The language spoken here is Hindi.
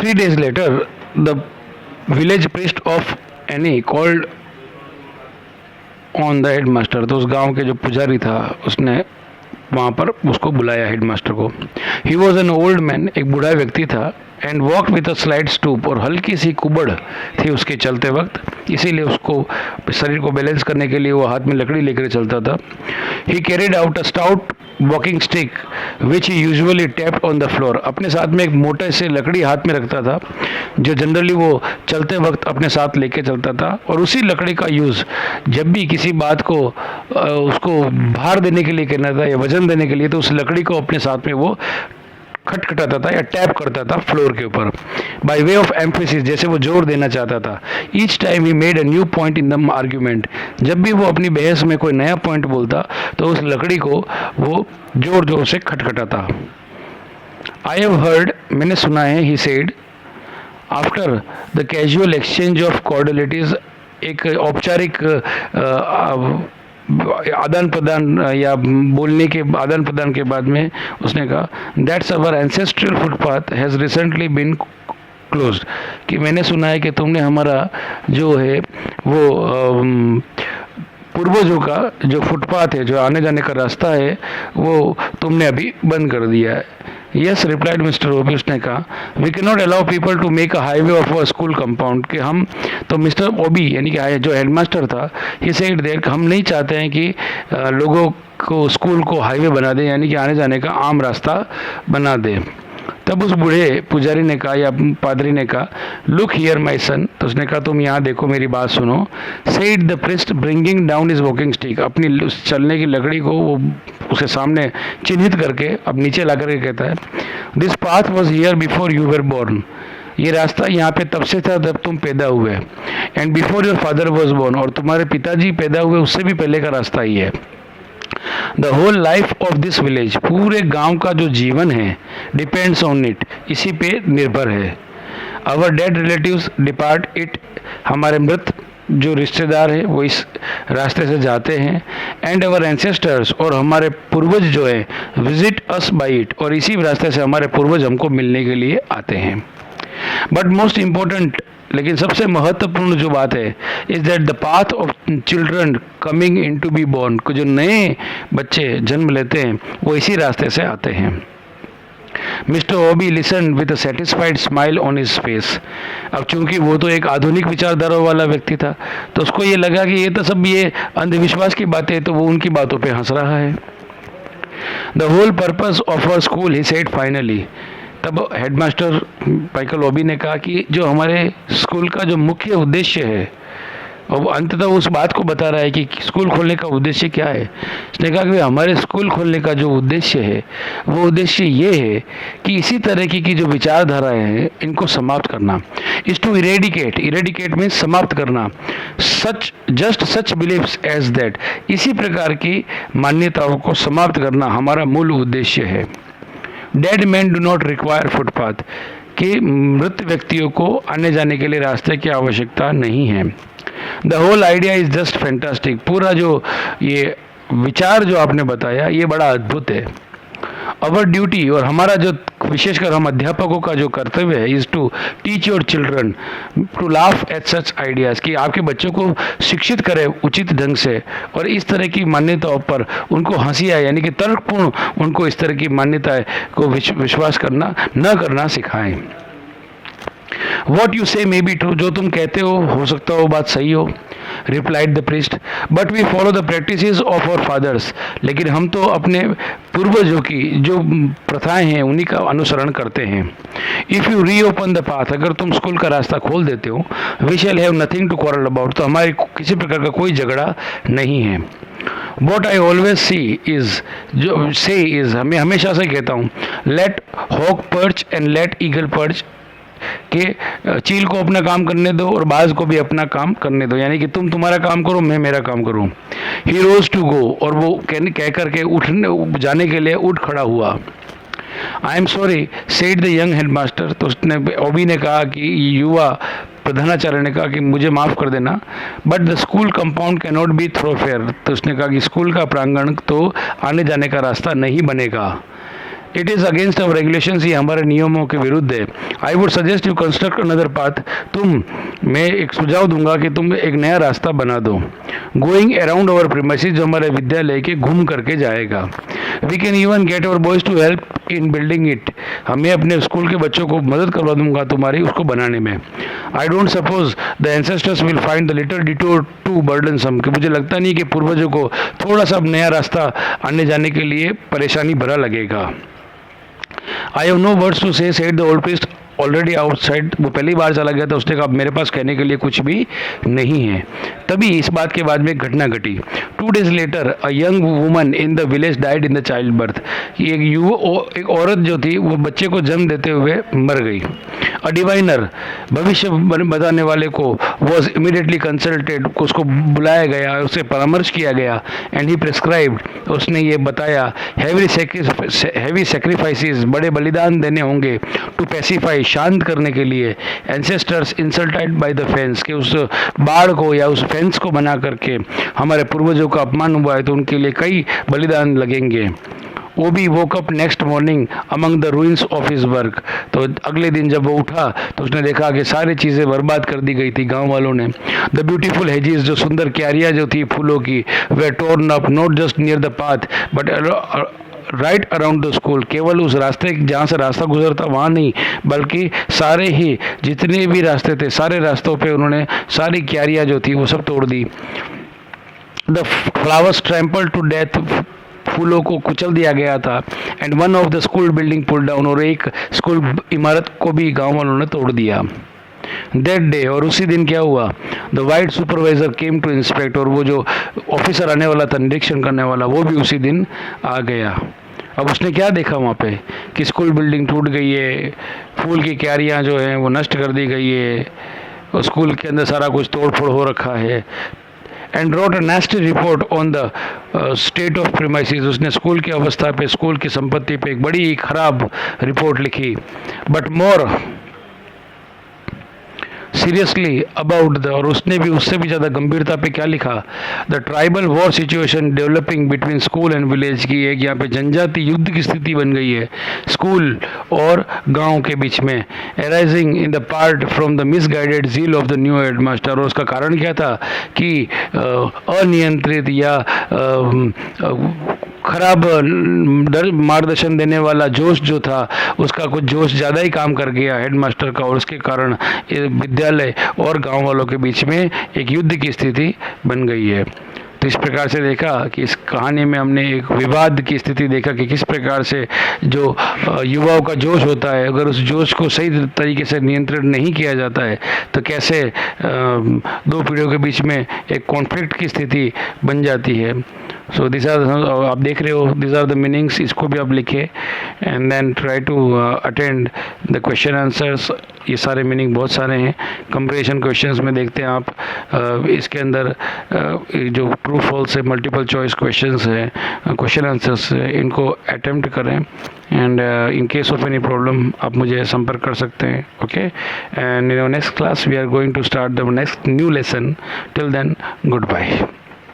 3 days later, the village priest of Any called on the headmaster. तो उस गांव के जो पुजारी था उसने वहाँ पर उसको बुलाया, हेडमास्टर को. He was an old man, एक बूढ़ा व्यक्ति था. And walk with a slide stoop, और हल्की सी कुबड़ थी उसके चलते वक्त, इसीलिए उसको शरीर को बैलेंस करने के लिए वो हाथ में लकड़ी लेकर चलता था. ही carried out a stout walking stick which he usually tapped on the floor. अपने साथ में एक मोटे से लकड़ी हाथ में रखता था जो जनरली वो चलते वक्त अपने साथ लेके चलता था. और उसी लकड़ी का यूज़ जब भी किसी बात को उसको भार देने के लिए करना था या वजन देने के लिए, तो उस लकड़ी को अपने साथ में वो खटखटाता था या टैप करता था फ्लोर के ऊपर, बाय वे ऑफ एम्फेसिस, जैसे वो जोर देना चाहता था. Each time he made a new point in the argument. जब भी वो अपनी बहस में कोई नया पॉइंट बोलता तो उस लकड़ी को वो जोर जोर से खटखटाता. आई हैव हर्ड, मैंने सुना है, he said, after the casual exchange of cordialities, एक औपचारिक आदान प्रदान या बोलने के आदान प्रदान के बाद में उसने कहा, that's our ancestral footpath has recently been closed, कि मैंने सुना है कि तुमने हमारा जो है वो पूर्वजों का जो फुटपाथ है, जो आने जाने का रास्ता है, वो तुमने अभी बंद कर दिया है. यस रिप्लाइड मिस्टर ओबी, उसने कहा, we can not allow people to make a highway of a school compound, कि हम तो मिस्टर ओबी यानी कि जो हेडमास्टर था, ही सेड दैट हम नहीं चाहते हैं कि लोगों को स्कूल को हाईवे बना दें, यानी कि आने जाने का आम रास्ता बना दें. तब उस बूढ़े पुजारी ने कहा या पादरी ने कहा, लुक हियर माय सन, तो उसने कहा तुम यहाँ देखो, मेरी बात सुनो. Said the priest bringing down his walking stick, अपनी चलने की लकड़ी को वो उसके सामने चिन्हित करके अब नीचे ला करके कहता है, this path was here before you were born, ये रास्ता यहाँ पे तब से था जब तुम पैदा हुए. And before your father was born, और तुम्हारे पिताजी पैदा हुए उससे भी पहले का रास्ता ही है. The whole life of this village, पूरे गांव का जो जीवन है, डिपेंड्स ऑन इट, इसी पे निर्भर है. Our dead relatives depart it, हमारे मृत जो रिश्तेदार है वो इस रास्ते से जाते हैं. एंड आवर एंसेस्टर्स, और हमारे पूर्वज जो है, विजिट अस बाई इट, और इसी रास्ते से हमारे पूर्वज हमको मिलने के लिए आते हैं. बट मोस्ट इम्पोर्टेंट, लेकिन सबसे महत्वपूर्ण जो बात है, is that the path of children coming in to be born, को जो नए बच्चे जन्म लेते हैं वो इसी रास्ते से आते हैं. Mr Obi listen with a satisfied smile on his face. अब चूंकि वो तो एक आधुनिक विचारधारा वाला व्यक्ति था, तो उसको ये लगा कि ये तो सब ये अंधविश्वास की बातें, तो वो उनकी बातों पे हंस रहा है. The whole purpose of our school, he said finally, तब हेडमास्टर माइकल ओबी ने कहा कि जो हमारे स्कूल का जो मुख्य उद्देश्य है, और अंततः उस बात को बता रहा है कि स्कूल खोलने का उद्देश्य क्या है. उसने कहा कि हमारे स्कूल खोलने का जो उद्देश्य है वो उद्देश्य ये है कि इसी तरह की जो विचारधाराएं हैं इनको समाप्त करना. Is to eradicate, eradicate means समाप्त करना. Such just such believes as that, इसी प्रकार की मान्यताओं को समाप्त करना हमारा मूल उद्देश्य है. Dead man do not require footpath, कि मृत व्यक्तियों को आने जाने के लिए रास्ते की आवश्यकता नहीं है. The whole idea is just fantastic, पूरा जो ये विचार जो आपने बताया ये बड़ा अद्भुत है. अवर ड्यूटी, और हमारा जो विशेषकर हम अध्यापकों का जो कर्तव्य है, is to teach your children to laugh at such ideas, कि आपके बच्चों को शिक्षित करें उचित ढंग से, और इस तरह की मान्यताओं पर उनको हंसी आए, यानी कि तर्कपूर्ण उनको इस तरह की मान्यताएं को विश्वास करना न करना सिखाएं. वॉट यू से मे बी ट्रू, जो तुम कहते हो सकता हो बात सही हो. Replied the priest, but we follow the practices of our fathers, लेकिन हम तो अपने पूर्वजों की जो प्रथाएं हैं उन्हीं का अनुसरण करते हैं. If you reopen the path, अगर तुम स्कूल का रास्ता खोल देते हो, we shall have nothing to quarrel about, तो हमारे किसी प्रकार का कोई झगड़ा नहीं है. What I always see is, जो से इज, मैं हमेशा से कहता हूँ, let hawk perch and let eagle perch, कि चील को अपना काम करने दो और बाज को भी अपना काम करने दो, यानी कि तुम तुम्हारा काम करो, मैं मेरा काम करूं. ही रोज टू गो, और वो कह करके उठने जाने के लिए उठ खड़ा हुआ. I am sorry said the young headmaster, तो उसने ओबी ने कहा कि युवा प्रधानाचार्य ने कहा कि मुझे माफ़ कर देना. But the school compound can not be thoroughfare, तो उसने कहा कि स्कूल का प्रांगण तो आने जाने का रास्ता नहीं बनेगा. It is against our regulations, ये हमारे नियमों के विरुद्ध है। I would suggest you construct another path, मैं एक सुझाव दूंगा कि तुम एक नया रास्ता बना दो। गोइंग अराउंड अवर प्रीमाइसेस, जो हमारे विद्यालय के घूम करके जाएगा। We can even get our boys to help in building it, हमें अपने स्कूल के बच्चों को मदद करवा दूंगा तुम्हारी उसको बनाने में। I don't suppose the ancestors will find the little detour too burdensome, कि मुझे लगता नहीं कि पूर्वजों को थोड़ा सा नया रास्ता आने जाने के लिए परेशानी भरा लगेगा। I have no words to say, said the old priest already outside. वो पहली बार चला गया था, उसने कहा मेरे पास कहने के लिए कुछ भी नहीं है। तभी इस बात के बाद में एक घटना घटी। 2 days later a young woman in the village died in the childbirth, एक औरत जो थी वो बच्चे को जन्म देते हुए मर गई। अ डिवाइनर, भविष्य बताने वाले को वॉज इमीडिएटली कंसल्टेड, उसको बुलाया गया, उससे परामर्श किया गया। एंड ही प्रिस्क्राइब्ड, उसने ये बताया हैवी सेक्रीफाइसेस, बड़े बलिदान देने होंगे, टू पैसिफाई, शांत करने के लिए। Ancestors insulted by the fence, कि उस बाढ़ को या उस फेंस को बना करके हमारे पूर्वजों का अपमान हुआ है तो उनके लिए कई बलिदान लगेंगे। वो भी woke up next morning among the ruins of his work, तो अगले दिन जब वो उठा तो उसने देखा कि सारी चीज़ें बर्बाद कर दी गई थी गांव वालों ने। द ब्यूटीफुल हेजेस, जो सुंदर क्यारियाँ जो थी फूलों की, वे torn up not just near the path but right around the school, केवल उस रास्ते जहाँ से रास्ता गुजरता वहाँ नहीं, बल्कि सारे ही जितने भी रास्ते थे सारे रास्तों पे उन्होंने सारी क्यारियाँ जो थी वो सब तोड़ दी। The flowers trample to death, फूलों को कुचल दिया गया था। And one of the school building pull down, और एक स्कूल इमारत को भी गांव वालों ने तोड़ दिया। दैट डे, और उसी दिन क्या हुआ, the white supervisor came to inspect, और वो जो ऑफिसर आने वाला था निरीक्षण करने वाला वो भी उसी दिन आ गया। अब उसने क्या देखा वहाँ पे कि स्कूल बिल्डिंग टूट गई है, फूल की क्यारियाँ जो हैं वो नष्ट कर दी गई है, और स्कूल के अंदर सारा कुछ तोड़ फोड़ हो रखा है। And wrote a नेस्टी report on the state of premises, उसने स्कूल की अवस्था पे, स्कूल की संपत्ति पे एक बड़ी खराब रिपोर्ट लिखी। But more seriously about the, और उसने भी उससे भी ज़्यादा गंभीरता पे क्या लिखा, the tribal war situation developing between school and village की, एक यहाँ पे जनजाति युद्ध की स्थिति बन गई है स्कूल और गांव के बीच में। Arising in the part from the misguided zeal of the new headmaster, और उसका कारण क्या था कि अनियंत्रित या खराब मार्गदर्शन देने वाला जोश जो था, उसका कुछ जोश ज़्यादा ही काम कर गया हेडमास्टर का, और उसके कारण विद्यालय और गांव वालों के बीच में एक युद्ध की स्थिति बन गई है। तो इस प्रकार से देखा कि इस कहानी में हमने एक विवाद की स्थिति देखा कि किस प्रकार से जो युवाओं का जोश होता है, अगर उस जोश को सही तरीके से नियंत्रित नहीं किया जाता है तो कैसे दो पीढ़ियों के बीच में एक कॉन्फ्लिक्ट की स्थिति बन जाती है। सो दिस आर, आप देख रहे हो, दिस आर द मीनिंग्स, इसको भी आप लिखे and then try to attend the question answers. ये सारे मीनिंग बहुत सारे हैं। कंपैरिजन क्वेश्चंस में देखते हैं आप, इसके अंदर जो ट्रू फॉल्स है, मल्टीपल चॉइस क्वेश्चंस है, क्वेश्चन आंसर्स है, इनको अटेम्प्ट करें। And in case of any problem आप मुझे संपर्क कर सकते हैं। Okay, and in next class we are going to start the next new lesson. Till then, good bye.